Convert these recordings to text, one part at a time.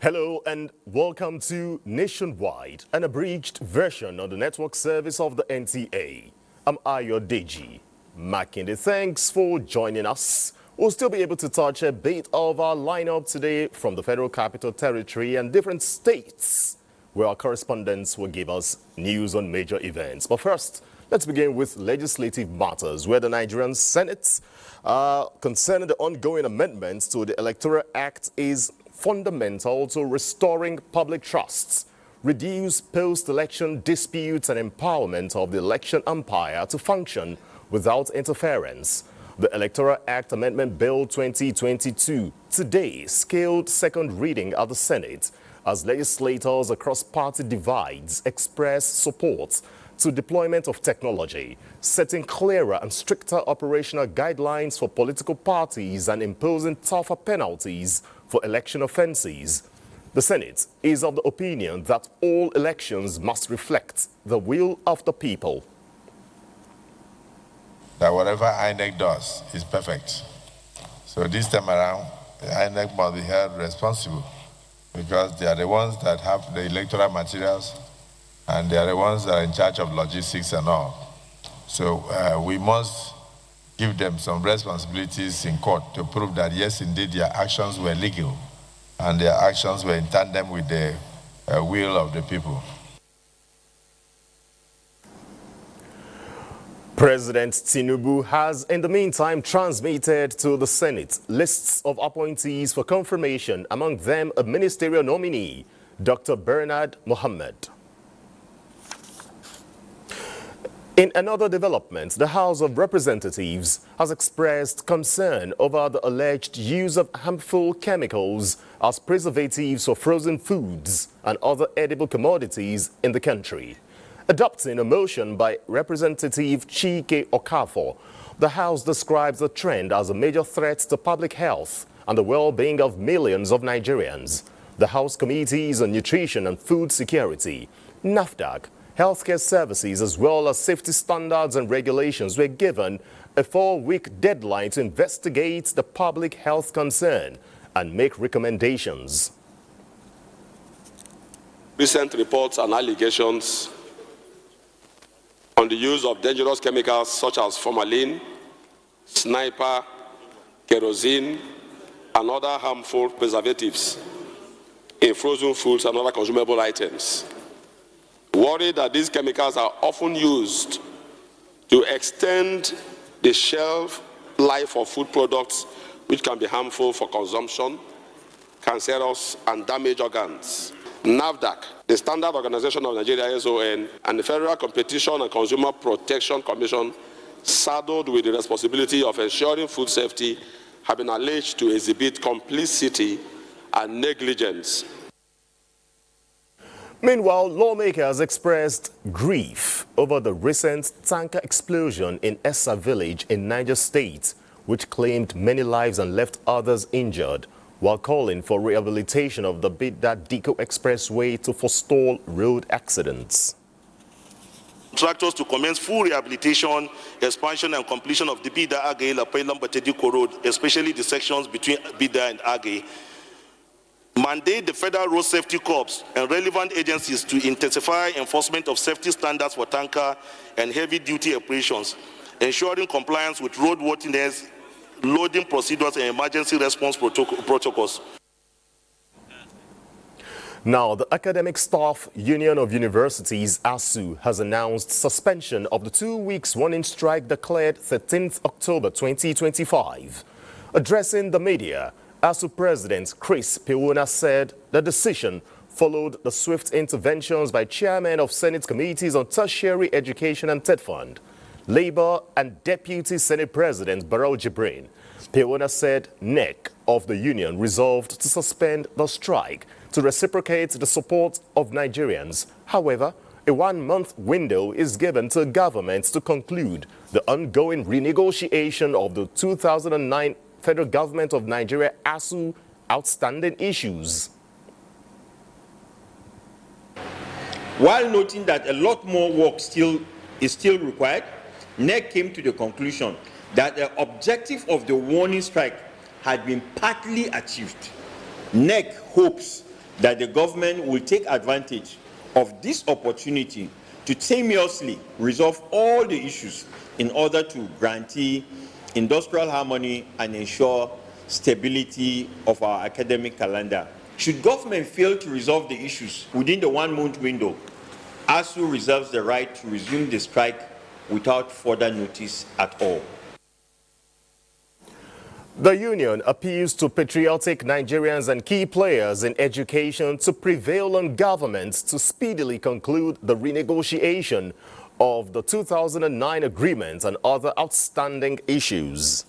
Hello and welcome to Nationwide, an abridged version of the network service of the NTA. I'm Ayo Deji. Makinde, thanks for joining us. We'll still be able to touch a bit of our lineup today from the Federal Capital Territory and different states, where our correspondents will give us news on major events. But first, let's begin with legislative matters, where the Nigerian Senate, concerning the ongoing amendments to the Electoral Act, is fundamental to restoring public trusts, reduce post-election disputes and empowerment of the election umpire to function without interference. The Electoral Act Amendment Bill 2022 today scaled second reading at the Senate as legislators across party divides express support to deployment of technology, setting clearer and stricter operational guidelines for political parties and imposing tougher penalties for election offenses. The Senate is of the opinion that all elections must reflect the will of the people. That whatever INEC does is perfect. So this time around, the INEC must be held responsible because they are the ones that have the electoral materials and they are the ones that are in charge of logistics and all. So we must give them some responsibilities in court to prove that yes, indeed, their actions were legal and their actions were in tandem with the will of the people. President Tinubu has, in the meantime, transmitted to the Senate lists of appointees for confirmation, among them a ministerial nominee, Dr. Bernard Mohammed. In another development, the House of Representatives has expressed concern over the alleged use of harmful chemicals as preservatives for frozen foods and other edible commodities in the country. Adopting a motion by Representative Chike Okafor, the House describes the trend as a major threat to public health and the well-being of millions of Nigerians. The House Committees on Nutrition and Food Security, NAFDAC, Healthcare Services, as well as safety standards and regulations were given a 4-week deadline to investigate the public health concern and make recommendations. Recent reports and allegations on the use of dangerous chemicals such as formalin, sniper, kerosene, and other harmful preservatives in frozen foods and other consumable items. Worried that these chemicals are often used to extend the shelf life of food products, which can be harmful for consumption, cancerous, and damage organs. NAFDAC, the Standard Organization of Nigeria (SON), and the Federal Competition and Consumer Protection Commission, saddled with the responsibility of ensuring food safety, have been alleged to exhibit complicity and negligence. Meanwhile, lawmakers expressed grief over the recent tanker explosion in Essa village in Niger State, which claimed many lives and left others injured, while calling for rehabilitation of the Bida-Diko Expressway to forestall road accidents. Contractors to commence full rehabilitation, expansion and completion of the Bida-Agay-Lapay-Lambatediko Road, especially the sections between Bida and Agay. Mandate the Federal Road Safety Corps and relevant agencies to intensify enforcement of safety standards for tanker and heavy-duty operations, ensuring compliance with roadworthiness, loading procedures, and emergency response protocols. Now, the Academic Staff Union of Universities, ASU, has announced suspension of the 2 weeks warning strike declared 13th October 2025. Addressing the media, ASU President Chris Pewuna said the decision followed the swift interventions by chairmen of Senate Committees on Tertiary Education and TED Fund, Labour and Deputy Senate President Barrow Jibrin. Pewuna said NEC of the union resolved to suspend the strike to reciprocate the support of Nigerians. However, a 1-month window is given to government to conclude the ongoing renegotiation of the 2009 Federal Government of Nigeria ASU outstanding issues. While noting that a lot more work is still required, NEC came to the conclusion that the objective of the warning strike had been partly achieved. NEC hopes that the government will take advantage of this opportunity to seamlessly resolve all the issues in order to guarantee industrial harmony and ensure stability of our academic calendar. Should government fail to resolve the issues within the 1 month window, ASU reserves the right to resume the strike without further notice at all. The union appeals to patriotic Nigerians and key players in education to prevail on governments to speedily conclude the renegotiation of the 2009 agreement and other outstanding issues.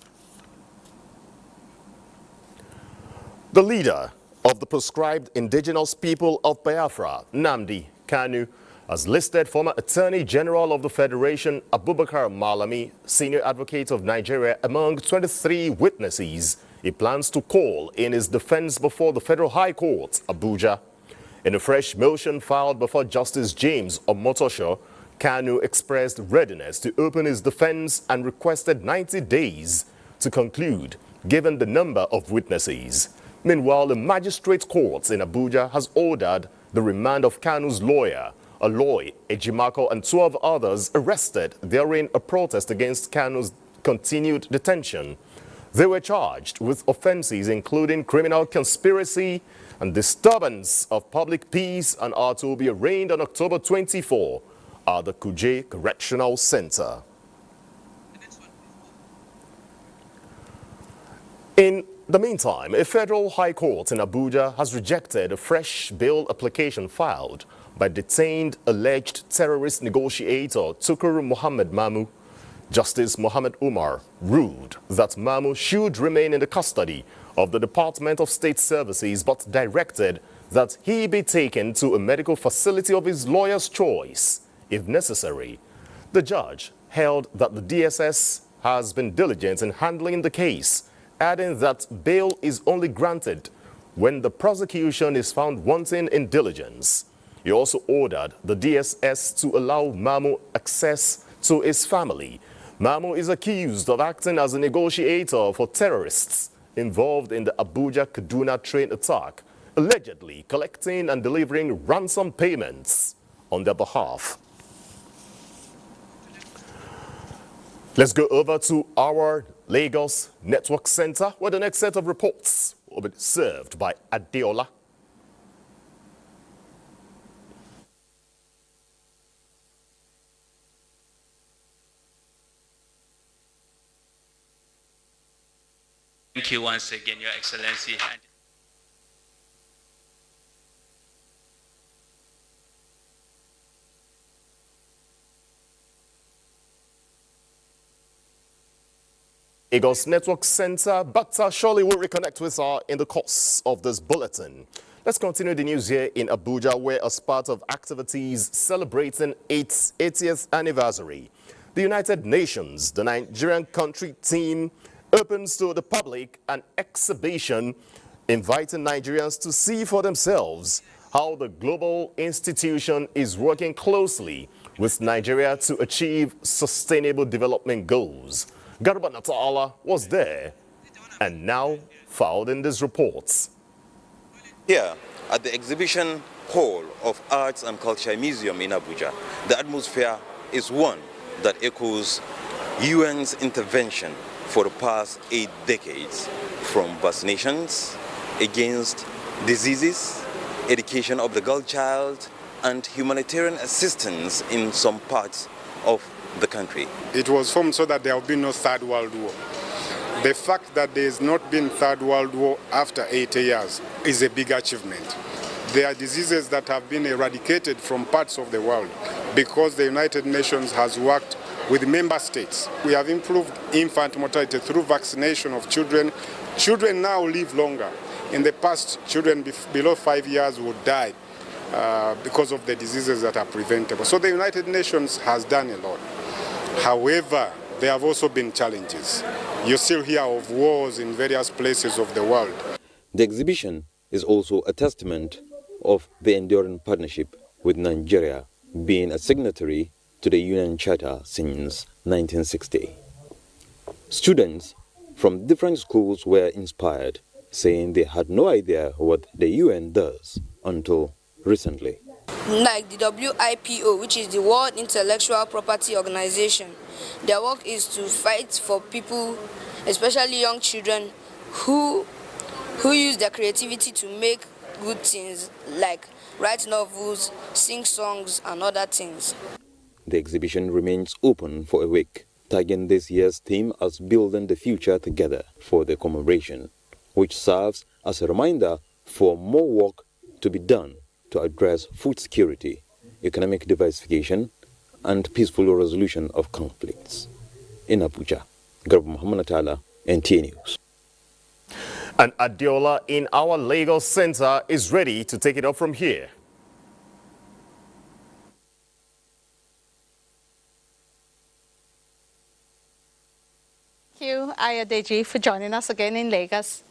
The leader of the proscribed indigenous people of Biafra, Nnamdi Kanu, has listed former Attorney General of the Federation, Abubakar Malami, senior advocate of Nigeria, among 23 witnesses he plans to call in his defense before the Federal High Court, Abuja. In a fresh motion filed before Justice James Omotosho, Kanu expressed readiness to open his defense and requested 90 days to conclude, given the number of witnesses. Meanwhile, the magistrate court in Abuja has ordered the remand of Kanu's lawyer, Aloy Ejimako, and 12 others arrested during a protest against Kanu's continued detention. They were charged with offenses including criminal conspiracy and disturbance of public peace and are to be arraigned on October 24 at the Kuje Correctional Center. In the meantime, a federal high court in Abuja has rejected a fresh bail application filed by detained alleged terrorist negotiator Tukuru Muhammad Mamu. Justice Muhammad Umar ruled that Mamu should remain in the custody of the Department of State Services, but directed that he be taken to a medical facility of his lawyer's choice, if necessary. The judge held that the DSS has been diligent in handling the case, adding that bail is only granted when the prosecution is found wanting in diligence. He also ordered the DSS to allow Mamu access to his family. Mamu is accused of acting as a negotiator for terrorists involved in the Abuja-Kaduna train attack, allegedly collecting and delivering ransom payments on their behalf. Let's go over to our Lagos Network Center, where the next set of reports will be served by Adeola. Thank you once again, Your Excellency. Lagos Network Center, but surely we'll reconnect with her in the course of this bulletin. Let's continue the news here in Abuja, where as part of activities celebrating its 80th anniversary, the United Nations, the Nigerian country team, opens to the public an exhibition inviting Nigerians to see for themselves how the global institution is working closely with Nigeria to achieve sustainable development goals. Garba Nata'ala was there and now filed in these reports. Here at the exhibition hall of Arts and Culture Museum in Abuja, the atmosphere is one that echoes UN's intervention for the past 8 decades, from vaccinations against diseases, education of the girl child, and humanitarian assistance in some parts of the country. It was formed so that there will be no Third World War. The fact that there has not been Third World War after 80 years is a big achievement. There are diseases that have been eradicated from parts of the world because the United Nations has worked with member states. We have improved infant mortality through vaccination of children. Children now live longer. In the past, children below 5 years would die because of the diseases that are preventable. So the United Nations has done a lot. However, there have also been challenges. You still hear of wars in various places of the world. The exhibition is also a testament of the enduring partnership with Nigeria, being a signatory to the UN Charter since 1960. Students from different schools were inspired, saying they had no idea what the UN does until recently. Like the WIPO, which is the World Intellectual Property Organization, their work is to fight for people, especially young children, who use their creativity to make good things, like write novels, sing songs, and other things. The exhibition remains open for a week, tagging this year's theme as Building the Future Together for the commemoration, which serves as a reminder for more work to be done to address food security, economic diversification, and peaceful resolution of conflicts. In Abuja, Garba Muhammad Atala, NTA News. And Adiola in our Lagos Center is ready to take it up from here. Thank you, Ayodeji, for joining us again in Lagos.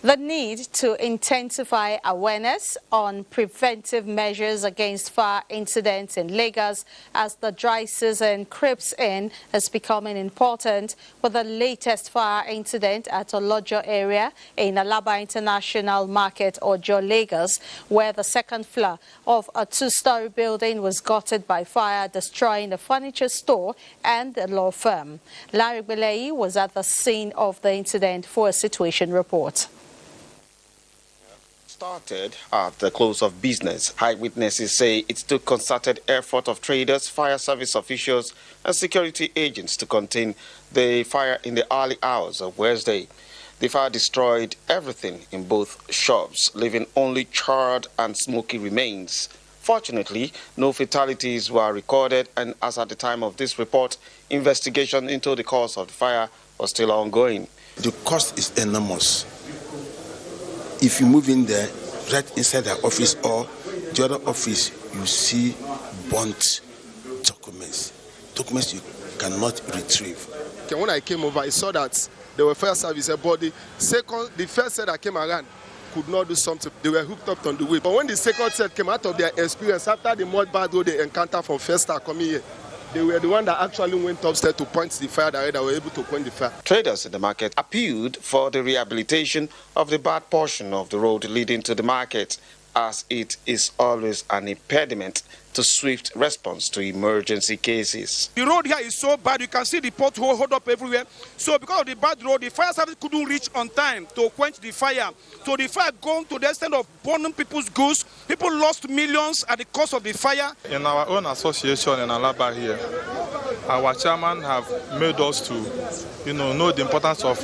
The need to intensify awareness on preventive measures against fire incidents in Lagos as the dry season creeps in is becoming important, with the latest fire incident at Olojo area in Alaba International Market, Ojo, Lagos, where the second floor of a two-story building was gutted by fire, destroying a furniture store and a law firm. Larry Belei was at the scene of the incident for a situation report. Started at the close of business. Eyewitnesses say it took concerted effort of traders, fire service officials, and security agents to contain the fire in the early hours of Wednesday. The fire destroyed everything in both shops, leaving only charred and smoky remains. Fortunately, no fatalities were recorded, and as at the time of this report, investigation into the cause of the fire was still ongoing. The cost is enormous. If you move in there, right inside the office or the other office, you see burnt documents you cannot retrieve. When I came over, I saw that there were fire services, but the first set that came around could not do something. They were hooked up on the way. But when the second set came out of their experience, after the mud bad road they encountered from first start coming here, they were the one that actually went upstairs to point the fire that were able to quench the fire. Traders in the market appealed for the rehabilitation of the bad portion of the road leading to the market, as it is always an impediment to swift response to emergency cases. The road here is so bad, you can see the pothole hold up everywhere. So because of the bad road, the fire service couldn't reach on time to quench the fire. So the fire gone to the extent of burning people's goods. People lost millions at the cost of the fire. In our own association in Alaba here, our chairman have made us to, know the importance of,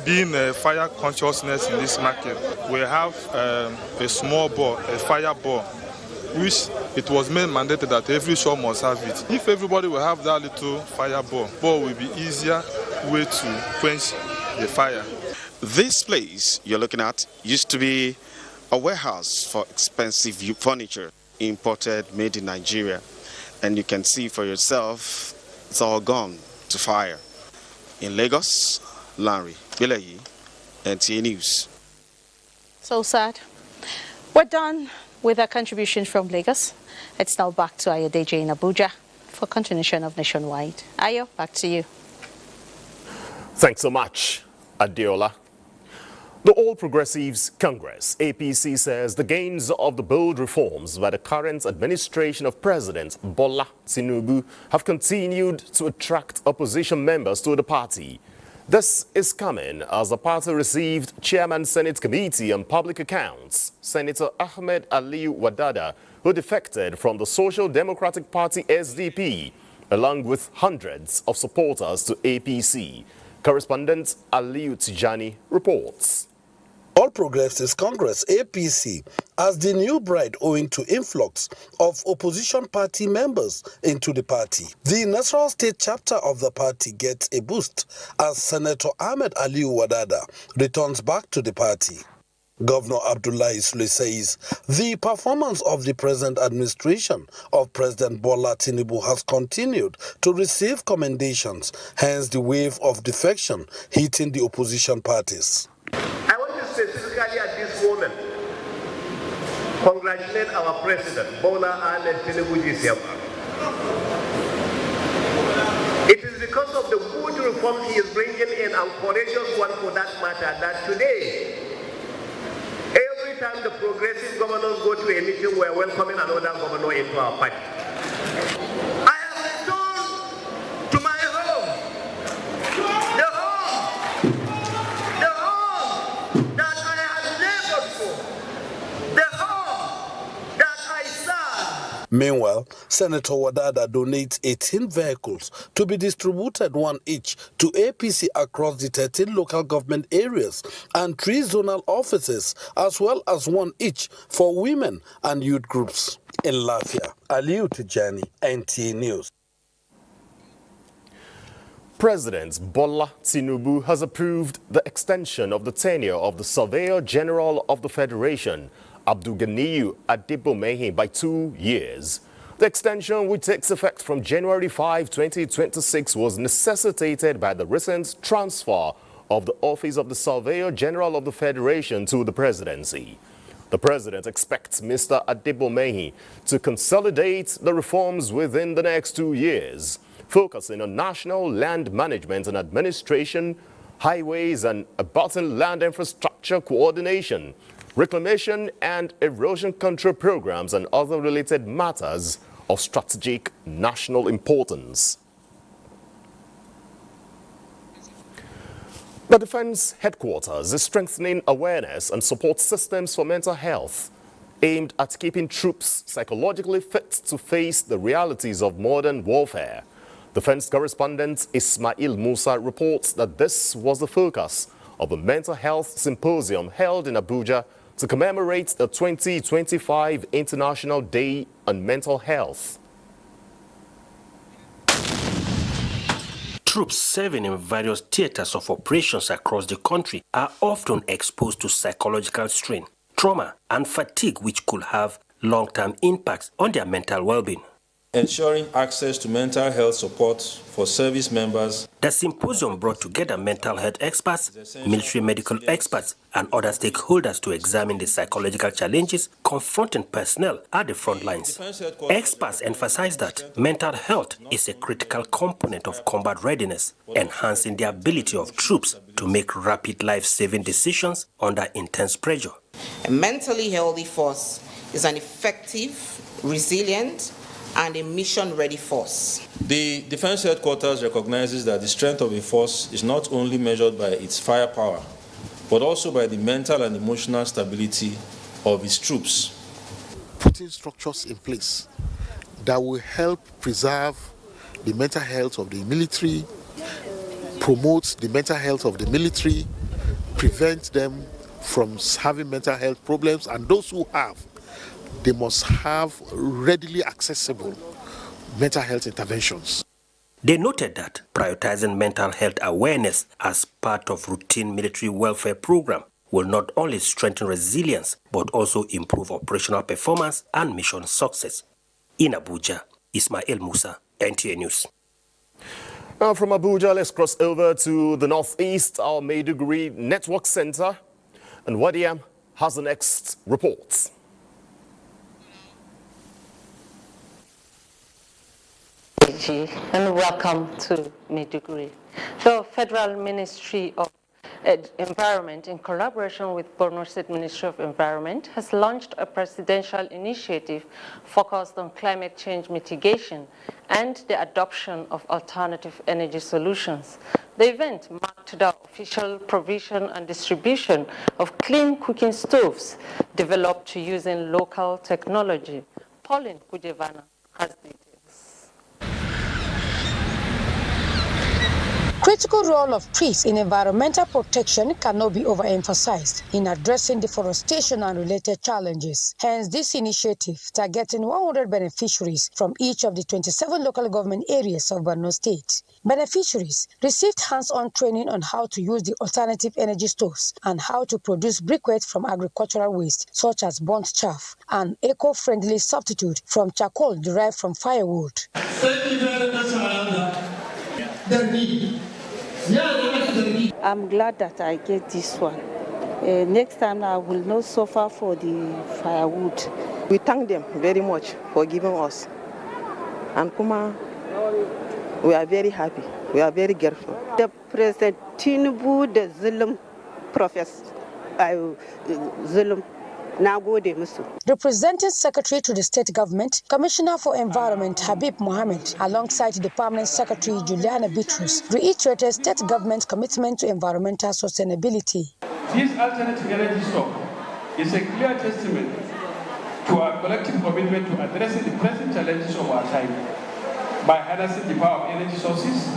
being a fire consciousness in this market. We have a small ball, a fire ball, which it was made mandated that every shop must have it. If everybody will have that little fire ball will be easier way to quench the fire. This place you're looking at used to be a warehouse for expensive furniture, imported, made in Nigeria. And you can see for yourself, it's all gone to fire. In Lagos, Larry Belei, NTA News. So sad. We're done with our contributions from Lagos. It's now back to Ayodeji in Abuja for continuation of Nationwide. Ayo, back to you. Thanks so much, Adiola. The All Progressives Congress, APC, says the gains of the bold reforms by the current administration of President Bola Tinubu have continued to attract opposition members to the party. This is coming as the party received Chairman Senate Committee on Public Accounts, Senator Ahmed Aliyu Wadada, who defected from the Social Democratic Party SDP, along with hundreds of supporters to APC. Correspondent Aliyu Tijani reports. All Progressives Congress, APC, as the new bride owing to influx of opposition party members into the party. The National State chapter of the party gets a boost as Senator Ahmed Aliyu Wadada returns back to the party. Governor Abdullahi Sule says the performance of the present administration of President Bola Tinubu has continued to receive commendations, hence the wave of defection hitting the opposition parties. I want to specifically at this moment congratulate our President Bola Ahmed Tinubu Jisema. It is because of the good reforms he is bringing in, and courageous one for that matter, that today, every time time the progressive governors go to a meeting, we're welcoming another governor into our party. I have returned to my home, the home that I have labored for, the home that I serve. Meanwhile, Senator Wadada donates 18 vehicles to be distributed, one each, to APC across the 13 local government areas and 3 zonal offices, as well as one each for women and youth groups. In Lafia, Aliu Tijani, NTA News. President Bola Tinubu has approved the extension of the tenure of the Surveyor General of the Federation, Abdulganiyu Adebomehin, by 2 years. The extension, which takes effect from January 5, 2026, was necessitated by the recent transfer of the office of the Surveyor General of the Federation to the presidency. The president expects Mr. Adebomehin to consolidate the reforms within the next 2 years, focusing on national land management and administration, highways and abutting land infrastructure coordination, reclamation and erosion control programs, and other related matters of strategic national importance. The Defense Headquarters is strengthening awareness and support systems for mental health, aimed at keeping troops psychologically fit to face the realities of modern warfare. Defense correspondent Ismail Musa reports that this was the focus of a mental health symposium held in Abuja to commemorate the 2025 International Day on Mental Health. Troops serving in various theaters of operations across the country are often exposed to psychological strain, trauma, and fatigue, which could have long-term impacts on their mental well-being. Ensuring access to mental health support for service members. The symposium brought together mental health experts, military medical experts, and other stakeholders to examine the psychological challenges confronting personnel at the front lines. Experts emphasize that mental health is a critical component of combat readiness, enhancing the ability of troops to make rapid life-saving decisions under intense pressure. A mentally healthy force is an effective, resilient, and a mission-ready force. The Defense Headquarters recognizes that the strength of a force is not only measured by its firepower, but also by the mental and emotional stability of its troops. Putting structures in place that will help preserve the mental health of the military, promote the mental health of the military, prevent them from having mental health problems, and those who have, they must have readily accessible mental health interventions. They noted that prioritizing mental health awareness as part of routine military welfare program will not only strengthen resilience, but also improve operational performance and mission success. In Abuja, Ismail Musa, NTA News. Now from Abuja, let's cross over to the northeast, our Maiduguri Network Center. And Wadiam has the next report. And welcome to Maiduguri. The Federal Ministry of Environment, in collaboration with Borno State Ministry of Environment, has launched a presidential initiative focused on climate change mitigation and the adoption of alternative energy solutions. The event marked the official provision and distribution of clean cooking stoves developed using local technology. Pauline Kujevana has details. Critical role of trees in environmental protection cannot be overemphasized in addressing deforestation and related challenges. Hence, this initiative, targeting 100 beneficiaries from each of the 27 local government areas of Borno State. Beneficiaries received hands-on training on how to use the alternative energy stoves and how to produce briquettes from agricultural waste, such as burnt chaff, an eco-friendly substitute from charcoal derived from firewood. I'm glad that I get this one. Next time I will not suffer for the firewood. We thank them very much for giving us. And Kuma, we are very happy. We are very grateful. The President Tinubu, the Zulum professor, Zulum Representing Secretary to the State Government, Commissioner for Environment Habib Mohammed, alongside the Permanent Secretary Juliana Bitrus, reiterated State Government's commitment to environmental sustainability. This alternative energy stock is a clear testament to our collective commitment to addressing the pressing challenges of our time by harnessing the power of energy sources.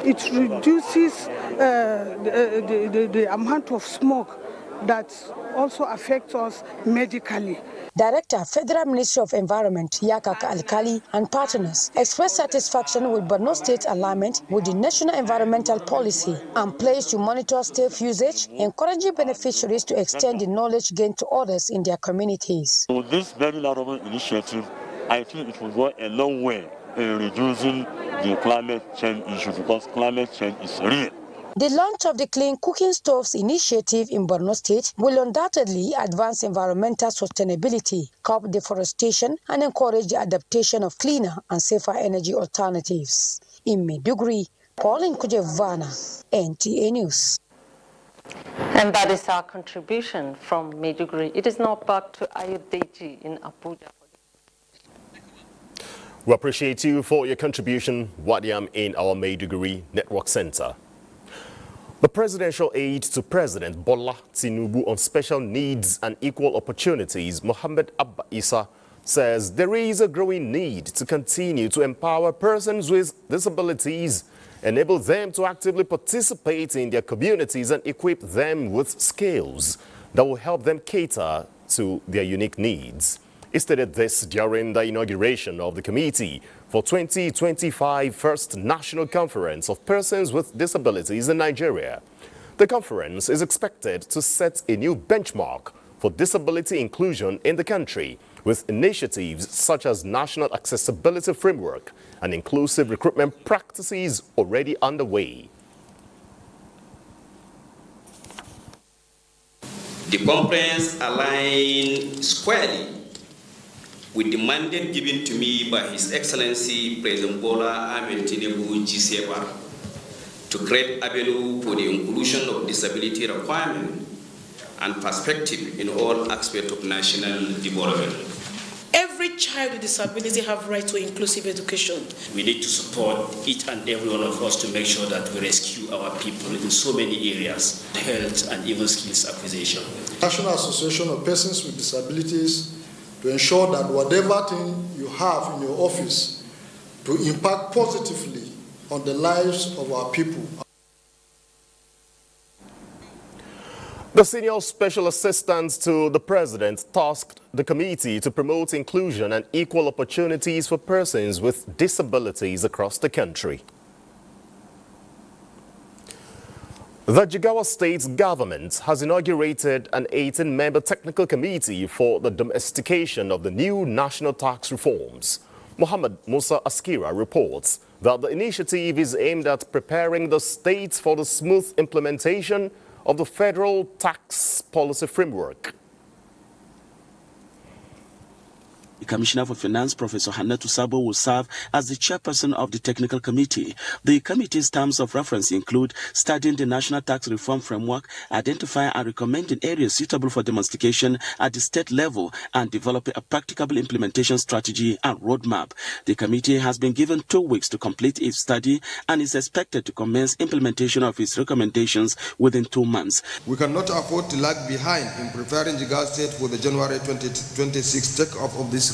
It reduces the amount of smoke that also affects us medically. Director, Federal Ministry of Environment, Yakaka Alkali, and partners expressed satisfaction with Borno State's alignment with the National Environmental Policy and pledged to monitor safe usage, encouraging beneficiaries to extend the knowledge gained to others in their communities. So this very laudable initiative, I think it will go a long way in reducing the climate change issue, because climate change is real. The launch of the Clean Cooking Stoves initiative in Borno State will undoubtedly advance environmental sustainability, curb deforestation, and encourage the adaptation of cleaner and safer energy alternatives. In Maiduguri, Pauline Kujevana, NTA News. And that is our contribution from Maiduguri. It is now back to Ayodeji in Abuja. We appreciate you for your contribution, Wadiam, in our Maiduguri Network Center. The presidential aide to President Bola Tinubu on special needs and equal opportunities, Mohammed Abba Issa, says there is a growing need to continue to empower persons with disabilities, enable them to actively participate in their communities, and equip them with skills that will help them cater to their unique needs. He stated this during the inauguration of the Committee for 2025 First National Conference of Persons with Disabilities in Nigeria. The conference is expected to set a new benchmark for disability inclusion in the country, with initiatives such as National Accessibility Framework and inclusive recruitment practices already underway. The conference aligns squarely with the mandate given to me by His Excellency President Bola Ahmed Tinubu GCFR to create avenue for the inclusion of disability requirement and perspective in all aspects of national development. Every child with disability have right to inclusive education. We need to support each and every one of us to make sure that we rescue our people in so many areas, health and even skills acquisition. National Association of Persons with Disabilities, to ensure that whatever thing you have in your office to impact positively on the lives of our people. The senior special assistant to the president tasked the committee to promote inclusion and equal opportunities for persons with disabilities across the country. The Jigawa State government has inaugurated an 18-member technical committee for the domestication of the new national tax reforms. Muhammad Musa Askira reports that the initiative is aimed at preparing the state for the smooth implementation of the federal tax policy framework. The Commissioner for Finance, Professor Hannatu Sabo, will serve as the chairperson of the technical committee. The committee's terms of reference include studying the national tax reform framework, identifying and recommending areas suitable for domestication at the state level, and developing a practicable implementation strategy and roadmap. The committee has been given 2 weeks to complete its study and is expected to commence implementation of its recommendations within 2 months. We cannot afford to lag behind in preparing Jigawa State for the January 2026 take-off of this reform.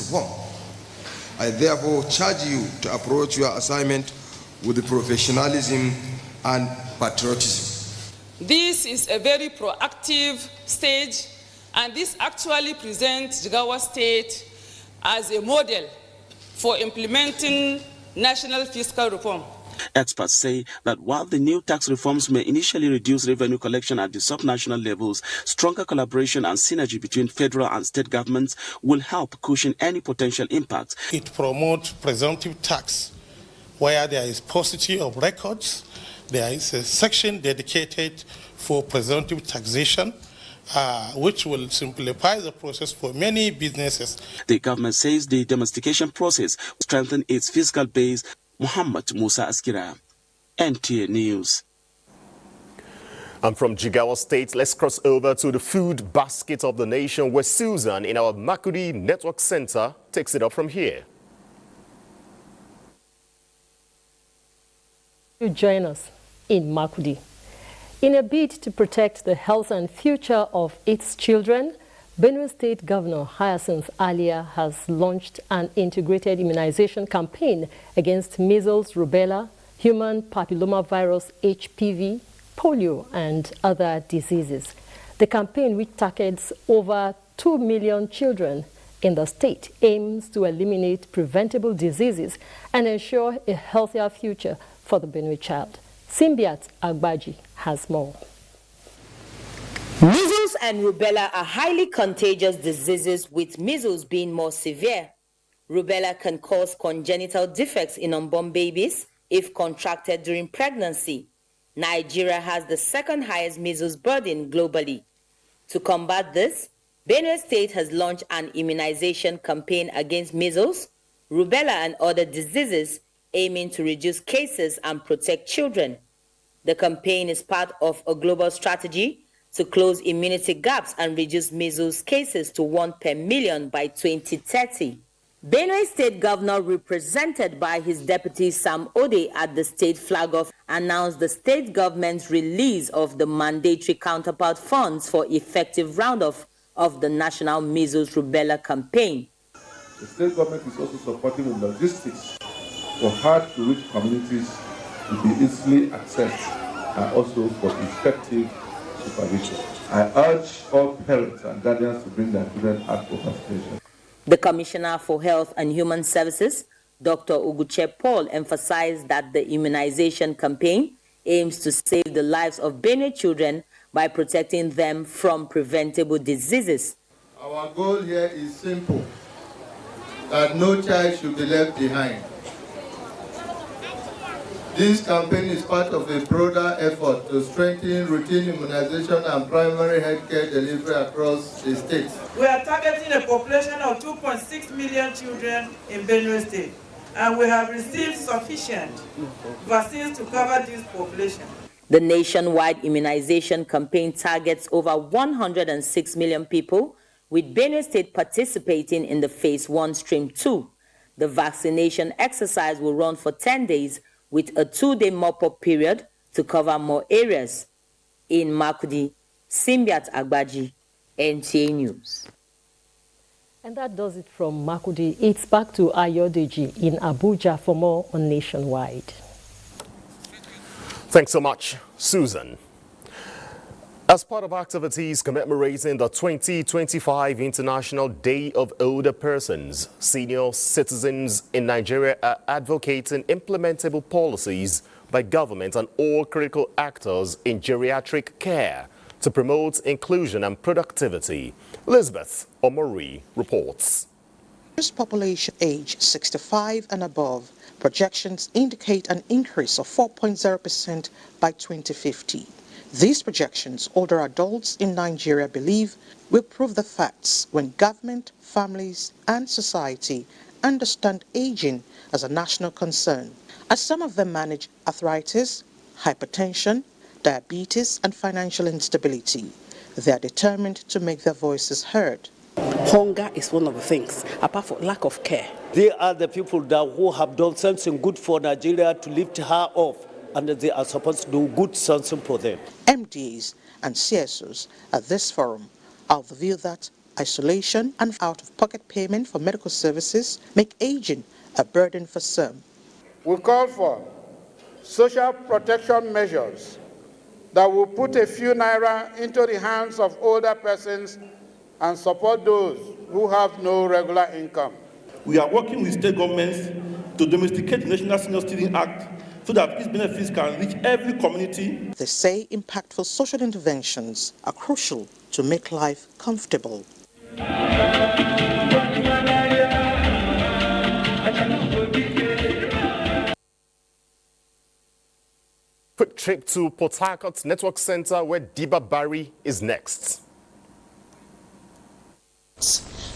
I therefore charge you to approach your assignment with the professionalism and patriotism. This is a very proactive stage, and this actually presents Jigawa State as a model for implementing national fiscal reform. Experts say that while the new tax reforms may initially reduce revenue collection at the subnational levels, stronger collaboration and synergy between federal and state governments will help cushion any potential impacts. It promotes presumptive tax, where there is paucity of records. There is a section dedicated for presumptive taxation, which will simplify the process for many businesses. The government says the domestication process will strengthen its fiscal base. Muhammad Musa Askira, NTA News. And from Jigawa State, let's cross over to the food basket of the nation, where Susan in our Makudi Network Center takes it up from here. You join us in Makudi. In a bid to protect the health and future of its children, Benue State Governor Hyacinth Alia has launched an integrated immunization campaign against measles, rubella, human papillomavirus, HPV, polio, and other diseases. The campaign, which targets over 2 million children in the state, aims to eliminate preventable diseases and ensure a healthier future for the Benue child. Simbiat Agbaji has more. Measles and rubella are highly contagious diseases, with measles being more severe. Rubella can cause congenital defects in unborn babies if contracted during pregnancy. Nigeria has the second highest measles burden globally. To combat this, Benue State has launched an immunization campaign against measles, rubella, and other diseases, aiming to reduce cases and protect children. The campaign is part of a global strategy to close immunity gaps and reduce measles cases to 1 per million by 2030. Benue State Governor, represented by his deputy Sam Ode at the state flag off, announced the state government's release of the mandatory counterpart funds for effective roundoff of the national measles rubella campaign. The state government is also supporting the logistics for hard-to-reach communities to be easily accessed and also for effective supervision. I urge all parents and guardians to bring their children out for vaccination. The Commissioner for Health and Human Services, Dr. Uguche Paul, emphasized that the immunization campaign aims to save the lives of Benue children by protecting them from preventable diseases. Our goal here is simple, that no child should be left behind. This campaign is part of a broader effort to strengthen routine immunization and primary healthcare delivery across the state. We are targeting a population of 2.6 million children in Benue State, and we have received sufficient vaccines to cover this population. The nationwide immunization campaign targets over 106 million people, with Benue State participating in the Phase 1 Stream 2. The vaccination exercise will run for 10 days, with a 2-day mop-up period to cover more areas. In Makudi, Simbiat Agbaji, NTA News. And that does it from Makudi. It's back to Ayodeji in Abuja for more on Nationwide. Thanks so much, Susan. As part of activities commemorating the 2025 International Day of Older Persons, senior citizens in Nigeria are advocating implementable policies by government and all critical actors in geriatric care to promote inclusion and productivity. Elizabeth Omori reports. Population age 65 and above, projections indicate an increase of 4.0% by 2050. These projections, older adults in Nigeria believe, will prove the facts when government, families, and society understand aging as a national concern, as some of them manage arthritis, hypertension, diabetes, and financial instability. They are determined to make their voices heard. Hunger is one of the things, apart from lack of care. They are the people who have done something good for Nigeria to lift her off, and they are supposed to do good something for them. MDs and CSOs at this forum are of the view that isolation and out-of-pocket payment for medical services make aging a burden for some. We call for social protection measures that will put a few naira into the hands of older persons and support those who have no regular income. We are working with state governments to domesticate the National Senior Citizen Act so that these benefits can reach every community. They say impactful social interventions are crucial to make life comfortable. Quick trip to Port Harcourt Network Center, where Diba Barry is next.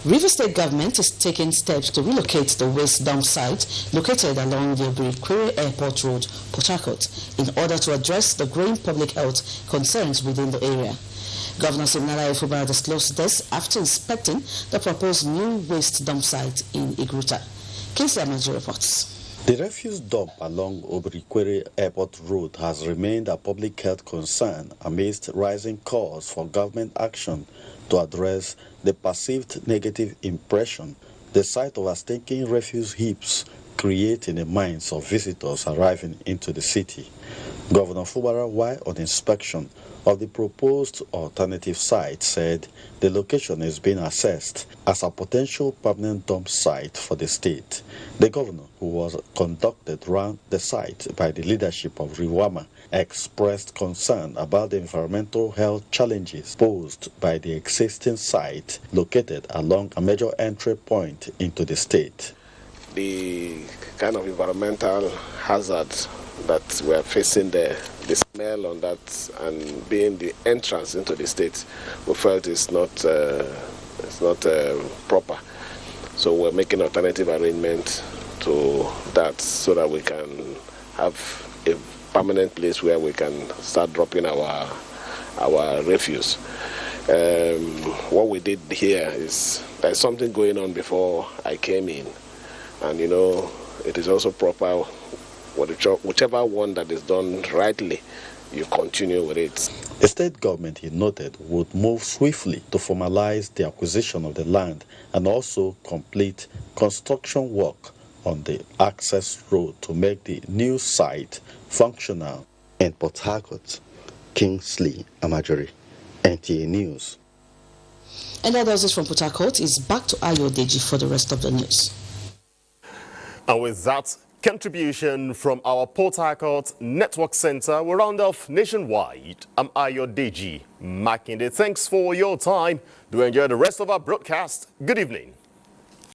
River State government is taking steps to relocate the waste dump site located along the Abuja Airport Road, Port Harcourt, in order to address the growing public health concerns within the area. Governor Siminalayi Fubara disclosed this after inspecting the proposed new waste dump site in Igruta. Kingsley Amaji reports. The refuse dump along Obrikwere Airport Road has remained a public health concern amidst rising calls for government action to address the perceived negative impression the sight of stinking refuse heaps create in the minds of visitors arriving into the city. Governor Fubara, while on inspection of the proposed alternative site, said the location is being assessed as a potential permanent dump site for the state. The governor, who was conducted around the site by the leadership of Riwama, expressed concern about the environmental health challenges posed by the existing site located along a major entry point into the state. The kind of environmental hazard that we are facing there, the smell on that, and being the entrance into the state, we felt it's not proper. So we're making alternative arrangement to that so that we can have a permanent place where we can start dropping our refuse. What we did here is there's something going on before I came in, and it is also proper. Whichever one that is done rightly, you continue with it. The state government, he noted, would move swiftly to formalize the acquisition of the land and also complete construction work on the access road to make the new site functional. In Port Harcourt, Kingsley Amajori, NTA News. And that does it from Port Harcourt. Is back to Ayo Deji for the rest of the news. And with that contribution from our Port Harcourt Network Center, we round off Nationwide. I'm Ayo Deji Makinde. Thanks for your time. Do enjoy the rest of our broadcast. Good evening.